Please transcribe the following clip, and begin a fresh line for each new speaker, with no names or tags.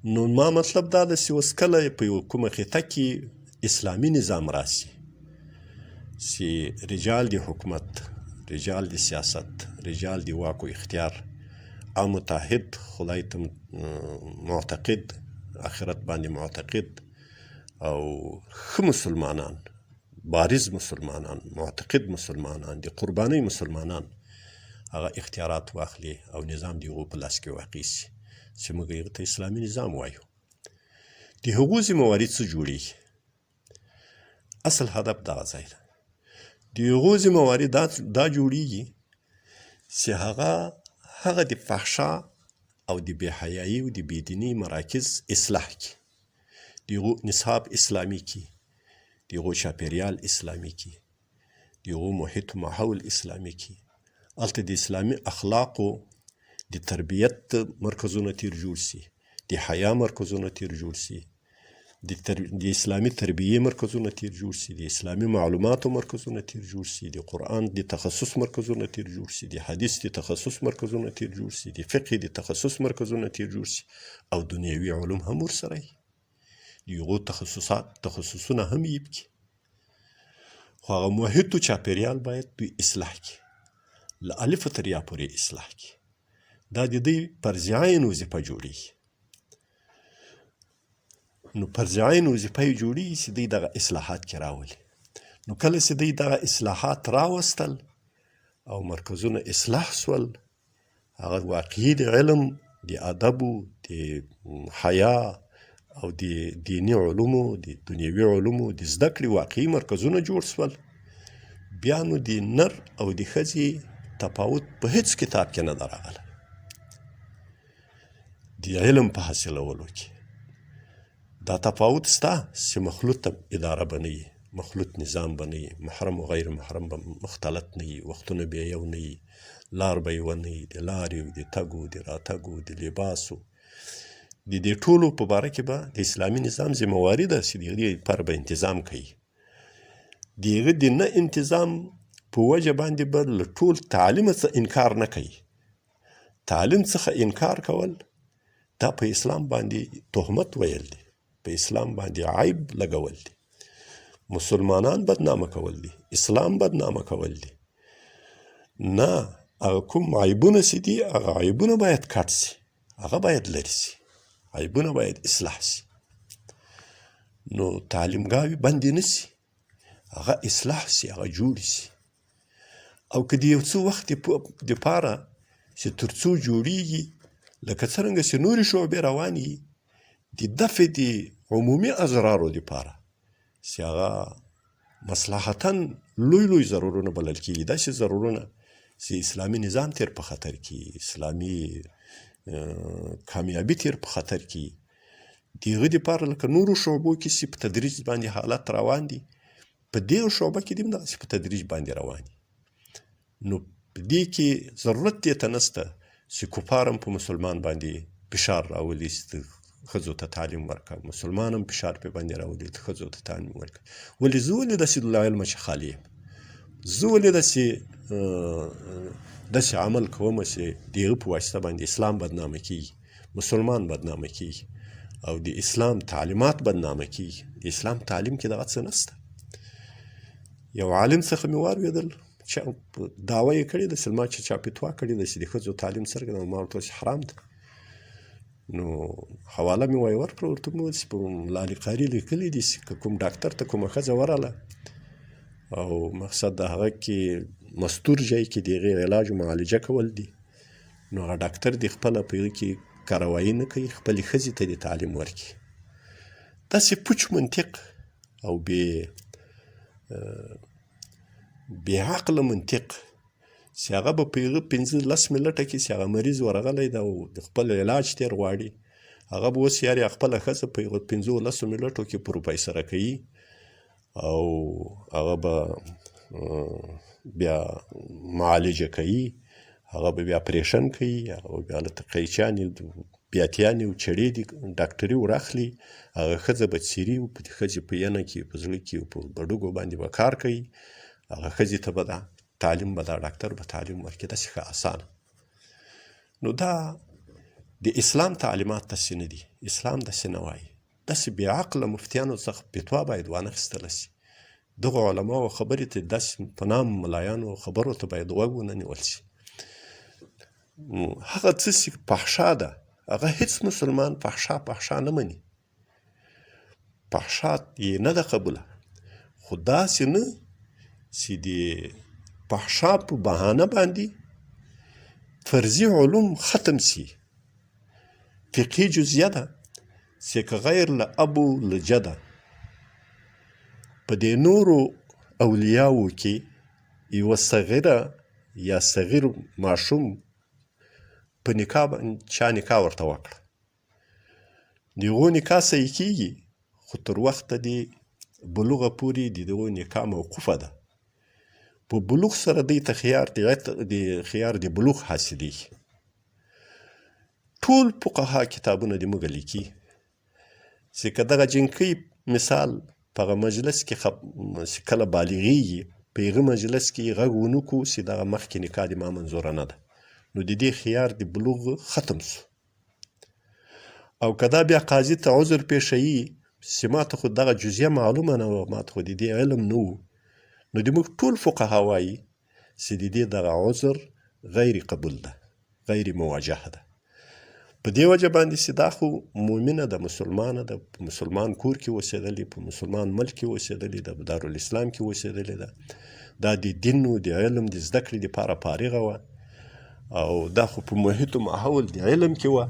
نو ما مطلب دا ده چې اوس کله په یو کومه خطه کې اسلامي نظام راسي چې رجال د حکومت، رجال د سیاست، رجال د واک و اختیار او متحد خدای ته معتقد، آخرت باندې معتقد او ښه مسلمانان، بارز مسلمانان، معتقد مسلمانان، د قربانۍ مسلمانان هغه اختیارات واخلي او نظام د هغو په لاس کې واقع شي چې موږ هغه ته اسلامي نظام وایو. د هغو ذمهواري څه جوړېږي؟ اصل هدف دغه ځای ده. د هغو ذمهواري دا جوړېږي چې هغه د فحشا او د بېحیایي او د بېدینۍ مراکز اصلاح کړي، د هغو نصاب اسلامي کړي، د هغو چاپېریال اسلامي کړي، د هغو محیط و ماحول اسلامي کړي. هلته د اسلامي اخلاقو د تربیت مرکزونه تیر جوړ شي، د حیا مرکزونه تیر جوړ شي، د اسلامي تربیې مرکزونه تیر جوړ شي، د اسلامي معلوماتو مرکزونه تیر جوړ شي، د قرآن د تخصص مرکزونه تیر جوړ شي، د حدیث د تخصص مرکزونه تیر جوړ شي، د فقه د تخصص مرکزونه تیر جوړ شي او دنیوي علوم هم ورسره وي. د هغو تخصصونه هم یې پکې. خو هغه محیط و چاپېریال باید دوی اصلاح کړي، له الف تر یا پورې اصلاح کړي. دا د دوی فرض وظیفه جوړېږي. نو فرض وظیفه یې جوړېږي چې دوی دغه اصلاحات کې راولي. نو کله چې دوی دغه اصلاحات راوستل او مرکزونه اصلاح سول، هغه واقعي د علم، د ادبو، د حیا او د دیني علومو، د دنیوي علومو د زده کړې واقعي مرکزونه جوړ سول، بیا نو د نر او د ښځې تفاوت په هیڅ کتاب کې نه ده راغلی. د علم په حاصلولو کې دا تفاوت شته چې مخلوط اداره به نه وي، مخلوط نظام به نه وي، محرم و غیر محرم به مختلط نه وي، وختونه به یو نه وي، لار به یوه نه وي، د لارې د تګو د راتګو د لباسو د دې ټولو په باره کې به د اسلامي نظام ذمهواري ده چې د هغې لپاره به انتظام کوي. د هغه د نه انتظام په وجه باندې به له ټول تعلیم څخه انکار نه کوي. تعلیم څخه انکار کول دا په اسلام باندې تهمت ویل دي، په اسلام باندې عیب لګول دي، مسلمانان بدنامه کول دي، اسلام بدنامه کول دي. نه، هغه کوم عیبونه چې دي هغه عیبونه باید کټ سي، هغه باید لرې سي، عیبونه باید اصلاح سي. نو تعلیمګاوې بندې نه سي، هغه اصلاح سي، هغه جوړ سي. او که د یو څه وخت دپاره چې تر څو جوړېږي، لکه څرنګه چې نورې شعبې روانې د دفع د عمومي اضرارو دپاره چې هغه مصلحتاً لوی ضرورونه بلل کېږي، داسې ضرورونه چې اسلامي نظام تیر په خطر کې، اسلامي کامیابي تیر په خطر کې، د هغه دپاره لکه نورو شعبو کې چې په تدریج باندې حالات روان دي، په دې شعبه کې هم دغسې په تدریج باندې روان دي. نو په دې کې ضرورت دې ته نشته چې کفار هم په مسلمان باندې فشار راولي چې ښځو ته تعلیم ورکړه، مسلمان هم فشار پې باندې راولي چې ښځو ته تعلیم ورکړه. ولې زه ولې داسې له علمه چې خالي یم؟ زه ولې داسې عمل کوم چې د هغه په واسطه باندې اسلام بدنامه کېږي، مسلمان بدنامه کېږي او د اسلام تعلیمات بدنامه کېږي؟ د اسلام تعلیم کې دغه څه نشته. یو عالم څخه مې واورېدل چې دعوه یې کړې ده چې ما چې چا فتوا کړې ده چې د ښځو تعلیم څرنګه ده، ما ورته وویل چې حرام ده. نو حواله مې وایي ورکړه، ورته مې وویل چې په ملا علي قاري لیکلي دي چې که کوم ډاکټر ته کومه ښځه ورغله او مقصد د هغه کې مستور ځای کې د هغې علاج و معالجه کول دي، نو هغه ډاکټر دې خپله په هغه کې کاروایي نه کوي، خپلې ښځې ته دې تعلیم ورکړي. داسې پوچ منطق او بې عقله منطق چې هغه به په هغه 15 منټه کې چې هغه مریض ورغلی ده او د خپل علاج تېر غواړي، هغه به اوس یارې خپله ښځه په هغه 15 منټو کې پروفیسره کوي او هغه به بیا معالجه کوي، هغه به بیا اپریشن کوي، هغه به بیا هلته قیچیانې بیاتیانې او چړې دي ډاکټري ورخلي، هغه ښځه به څیري او په ښځې په ینه کې په زړه کې په بډوګو باندې به کار کوي، هغه ښځې ته به دا تعلیم به دا ډاکټر به تعلیم ورکړي. داسې ښه اسانه. نو دا د اسلام تعلیمات داسې نه دي. اسلام داسې نه وایي. داسې بې عقله مفتیانو څخه فتوا باید وانخیستله سي. دغو علماو خبرې ته داسې په نام ملایانو خبرو ته باید غوږ ونه نیول سي. هغه څه چې فحشا ده هغه هیڅ مسلمان فحشا نه مني. فحشا یې نه ده قبوله. خو داسې نه چې د فحشا په بهانه باندې فرضي علوم ختم سي. فقهي جزیه ده چې که غیر له ابو له جده په دې نورو اولیاو کې یوه صغیره یا صغیر ماشوم په نکاح باندې چا نکاح ورته وکړه، د هغو نکاح صحیح کېږي، خو تر وخته د بلوغه پورې د دغو نکاح موقوفه ده. په بلوغ سره دوی ته خیار د بلوغ حاصلېږي. ټول فقها کتابونه د موږ لیکي چې که دغه جنکۍ مثال په هغه مجلس کې چې کله بالغېږي په هغه مجلس کې غږ ونه کړو چې دغه مخکې نکاح د ما منظوره نه ده، نو د دې خیار د بلوغ ختم سو. او که دا بیا قاضي ته عذر پېښوي چې ما ته خو دغه جزیه معلومه نه وه، ما ته خو د دې علم نه و، نو د موږ ټول فقها وایي چې د دې دغه عذر غیر قبول ده، غیر موجه ده. په دې وجه باندې چې دا خو مؤمنه ده، مسلمانه ده، په مسلمان کور کې اوسېدلې، په مسلمان ملک کې اوسېدلې ده، په دارالاسلام کې اوسېدلې ده. دا د دین و د علم د زده کړې دپاره فارغه وه، او دا خو په محیط و ماحول د علم کې وه.